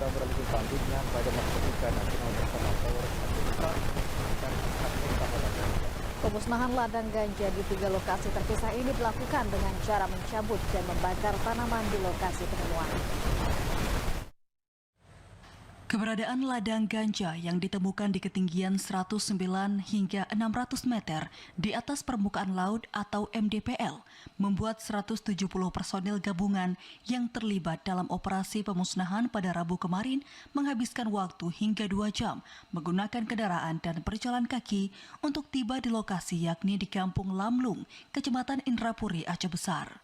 kita beralih ke selanjutnya pada Narkotika Nasional bersama Polres Aceh Besar dan Kapolres Ladang. Pemusnahan ladang ganja di 3 lokasi terpisah ini dilakukan dengan cara mencabut dan membakar tanaman di lokasi penemuan. Keberadaan ladang ganja yang ditemukan di ketinggian 109 hingga 600 meter di atas permukaan laut atau MDPL membuat 170 personil gabungan yang terlibat dalam operasi pemusnahan pada Rabu kemarin menghabiskan waktu hingga 2 jam menggunakan kendaraan dan berjalan kaki untuk tiba di lokasi yakni di Kampung Lamlung, Kecamatan Indrapuri, Aceh Besar.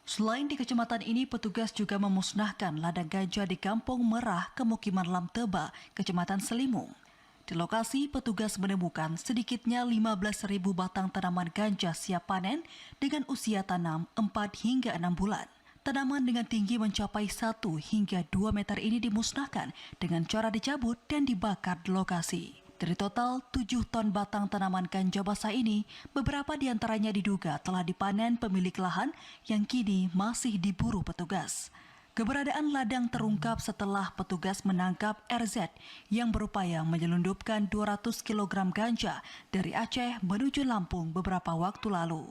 Selain di kecamatan ini, petugas juga memusnahkan ladang ganja di Kampung Merah, Kemukiman Lamteba, Kecamatan Selimung. Di lokasi, petugas menemukan sedikitnya 15.000 batang tanaman ganja siap panen dengan usia tanam 4 hingga 6 bulan. Tanaman dengan tinggi mencapai 1 hingga 2 meter ini dimusnahkan dengan cara dicabut dan dibakar di lokasi. Dari total 7 ton batang tanaman ganja basah ini, beberapa diantaranya diduga telah dipanen pemilik lahan yang kini masih diburu petugas. Keberadaan ladang terungkap setelah petugas menangkap RZ yang berupaya menyelundupkan 200 kg ganja dari Aceh menuju Lampung beberapa waktu lalu.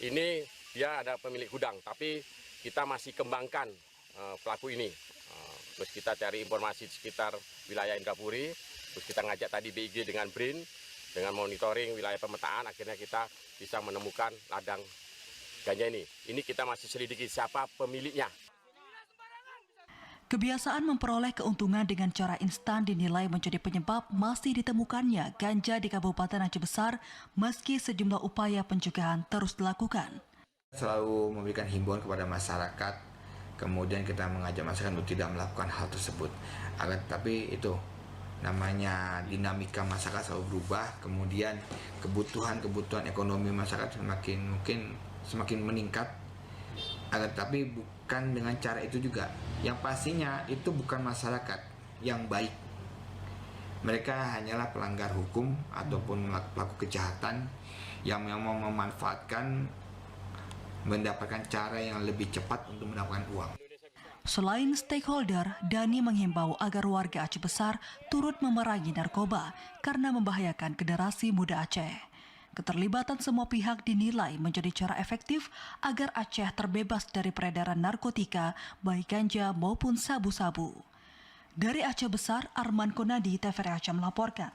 Ini dia ada pemilik gudang, tapi kita masih kembangkan pelaku ini. Terus kita cari informasi di sekitar wilayah Indrapuri, terus kita ngajak tadi BIG dengan BRIN, dengan monitoring wilayah pemetaan, akhirnya kita bisa menemukan ladang ganja ini. Ini kita masih selidiki siapa pemiliknya. Kebiasaan memperoleh keuntungan dengan cara instan dinilai menjadi penyebab masih ditemukannya ganja di Kabupaten Aceh Besar meski sejumlah upaya pencegahan terus dilakukan. Selalu memberikan himbauan kepada masyarakat, kemudian kita mengajak masyarakat untuk tidak melakukan hal tersebut. Tapi itu namanya dinamika masyarakat selalu berubah, kemudian kebutuhan ekonomi masyarakat semakin meningkat. Tapi bukan dengan cara itu juga. Yang pastinya itu bukan masyarakat yang baik. Mereka hanyalah pelanggar hukum ataupun pelaku kejahatan yang mau memanfaatkan mendapatkan cara yang lebih cepat untuk mendapatkan uang. Selain stakeholder, Dani menghimbau agar warga Aceh Besar turut memerangi narkoba karena membahayakan generasi muda Aceh. Keterlibatan semua pihak dinilai menjadi cara efektif agar Aceh terbebas dari peredaran narkotika baik ganja maupun sabu-sabu. Dari Aceh Besar, Arman Konadi, TVRI Aceh melaporkan.